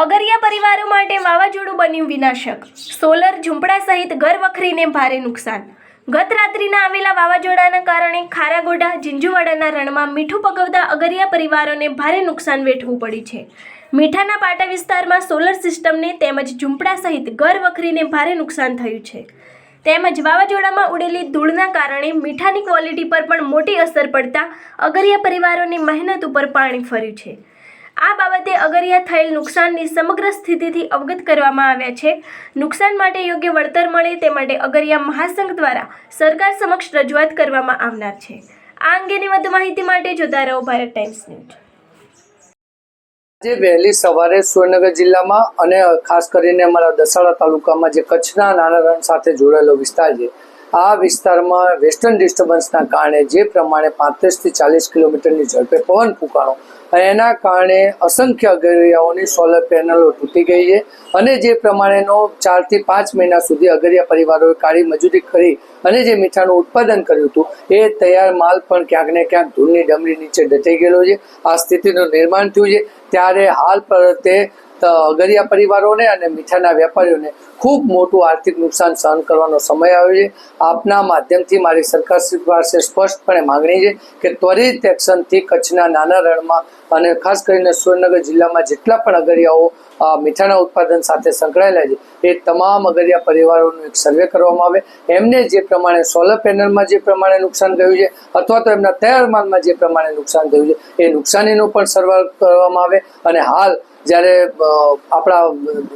અગરિયા પરિવારો માટે વાવાઝોડું બન્યું વિનાશક. સોલર ઝૂંપડા સહિત ઘર વખરીને ભારે નુકસાન. ગત રાત્રિના આવેલા વાવાઝોડાના કારણે ખારાગોડા ઝીંઝુવાડાના રણમાં મીઠું પકવતા અગરિયા પરિવારોને ભારે નુકસાન વેઠવું પડ્યું છે. મીઠાના પાટા વિસ્તારમાં સોલર સિસ્ટમને તેમજ ઝૂંપડા સહિત ઘર વખરીને ભારે નુકસાન થયું છે. તેમજ વાવાઝોડામાં ઉડેલી ધૂળના કારણે મીઠાની ક્વોલિટી પર પણ મોટી અસર પડતા અગરિયા પરિવારોની મહેનત ઉપર પાણી ફર્યું છે. આ બાબતે અગરિયા થયેલ નુકસાનની સમગ્ર સ્થિતિથી અવગત કરવામાં આવ્યા છે. ન્નુકસાન માટે યોગ્ય વળતર મળે તે માટે અગરિયા મહાસંઘ દ્વારા સરકાર સમક્ષ રજૂઆત કરવામાં આવનાર છે. આ અંગેની વધુ માહિતી માટે જોતા રહો ભારત ટાઈમ્સ ન્યૂઝ. આજે વહેલી સવારે સુરેન્દ્રનગર જિલ્લામાં અને ખાસ કરીને અમારા દસાડા તાલુકામાં જે કચ્છના નાના રણ સાથે જોડાયેલો વિસ્તાર છે, આ વિસ્તારમાં વેસ્ટર્ન ડિસ્ટર્બન્સના કારણે જે પ્રમાણે 35 થી 40 કિલોમીટરની ઝડપે પવન ફૂંકાણો અને એના કારણે અસંખ્ય અગરિયાઓની સોલર પેનલો તૂટી ગઈ છે અને જે પ્રમાણેનો 4 થી 5 મહિના સુધી અગરિયા પરિવારોએ કાળી મજૂરી કરી અને જે મીઠાનું ઉત્પાદન કર્યું હતું એ તૈયાર માલ પણ ક્યાંક ને ક્યાંક ધૂળની ડમરી નીચે દટાઈ ગયેલો છે. આ સ્થિતિનું નિર્માણ થયું છે. ત્યારે હાલ પર તે અગરિયા પરિવારોને અને મીઠાના વેપારીઓને ખૂબ મોટું આર્થિક નુકસાન સહન કરવાનો સમય આવ્યો છે. આપના માધ્યમથી મારી સરકારશ્રી પાસે સ્પષ્ટપણે માંગણી છે કે ત્વરિત એક્શનથી કચ્છના નાના રણમાં અને ખાસ કરીને સુરેન્દ્રનગર જિલ્લામાં જેટલા પણ અગરિયાઓ મીઠાના ઉત્પાદન સાથે સંકળાયેલા છે એ તમામ અગરિયા પરિવારોનું એક સર્વે કરવામાં આવે. એમને જે પ્રમાણે સોલર પેનલમાં જે પ્રમાણે નુકસાન થયું છે અથવા તો એમના તૈયાર માલમાં જે પ્રમાણે નુકસાન થયું છે એ નુકસાનીનું પણ સર્વે કરવામાં આવે. અને હાલ જ્યારે આપણા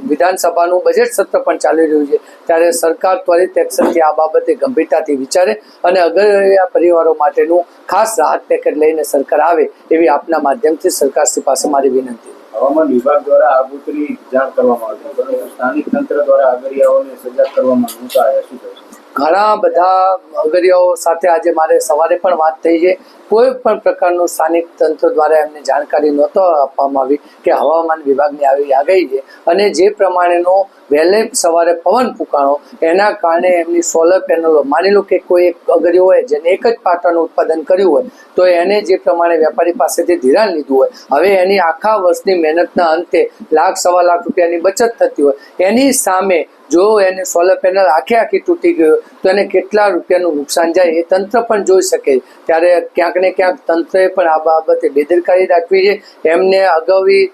વિધાનસભાનું બજેટ સત્ર પણ ચાલી રહ્યું છે ત્યારે સરકાર ત્વરિત એક્શનથી આ બાબતે ગંભીરતાથી વિચારે અને અગરિયા પરિવારો માટેનું ખાસ રાહત પેકેજ લઈને સરકાર આવે એવી આપના માધ્યમથી સરકારશ્રી પાસે મારી વિનંતી. હવામાન વિભાગ દ્વારા આગોતરી જાણ કરવામાં આવતી પરંતુ સ્થાનિક તંત્ર દ્વારા અગરિયાઓને સજાગ કરવામાં નહોતા આવ્યા. શું થશે? ઘણા બધા અગરિયાઓ સાથે આજે મારે સવારે પણ વાત થઈ છે. કોઈ પણ પ્રકારનું સ્થાનિક તંત્ર દ્વારા એમને જાણકારી નહોતો આપવામાં આવી કે હવામાન વિભાગની આવી આગાહી છે અને જે પ્રમાણેનો વહેલે સવારે પવન ફૂંકાણો એના કારણે એમની સોલર પેનલો, માની લો કે કોઈ એક અગરિયો હોય જેને એક જ પાટાનું ઉત્પાદન કર્યું હોય તો એને જે પ્રમાણે વેપારી પાસેથી ધિરાણ લીધું હોય, હવે એની આખા વર્ષની મહેનતના અંતે લાખ સવા લાખ રૂપિયાની બચત થતી હોય, એની સામે જો એને સોલર પેનલ આખી તૂટી ગયો તો એને કેટલા રૂપિયાનું નુકસાન જાય એ તંત્ર પણ જોઈ શકે. ત્યારે ક્યાંક ને ક્યાંક તંત્રએ પણ આ બાબતે બેદરકારી દાખવી છે. એમને અગાઉની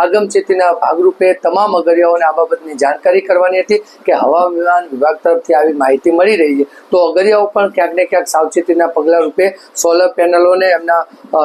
આગમચેતીના ભાગરૂપે તમામ અગરિયાઓને આ બાબતની જાણકારી કરવાની હતી કે હવામાન વિભાગ તરફથી આવી માહિતી મળી રહી છે તો અગરિયાઓ પણ ક્યાંક ને ક્યાંક સાવચેતીના પગલા રૂપે સોલર પેનલોને એમના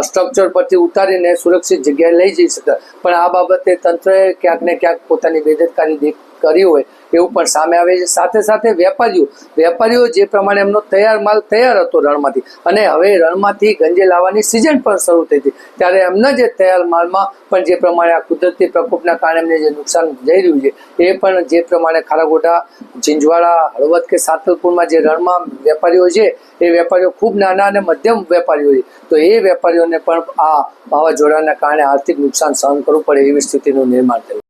સ્ટ્રક્ચર પરથી ઉતારીને સુરક્ષિત જગ્યાએ લઈ જઈ શકે. પણ આ બાબતે તંત્રએ ક્યાંક ને ક્યાંક પોતાની બેદરકારી કરી હોય એવું પણ સામે આવે છે. સાથે સાથે વેપારીઓ જે પ્રમાણે એમનો તૈયાર માલ તૈયાર હતો રણમાંથી અને હવે રણમાંથી ગંજે લાવવાની સિઝન પણ શરૂ થઈ હતી ત્યારે એમના જે તૈયાર માલમાં પણ જે પ્રમાણે આ કુદરતી પ્રકોપના કારણે એમને જે નુકસાન જઈ રહ્યું છે એ પણ જે પ્રમાણે ખારાગોડા, ઝીંઝુવાડા, હળવદ કે સાતલપુરમાં જે રણમાં વેપારીઓ છે એ વેપારીઓ ખૂબ નાના અને મધ્યમ વેપારીઓ છે તો એ વેપારીઓને પણ આ વાવાઝોડાના કારણે આર્થિક નુકસાન સહન કરવું પડે એવી સ્થિતિનું નિર્માણ થયું.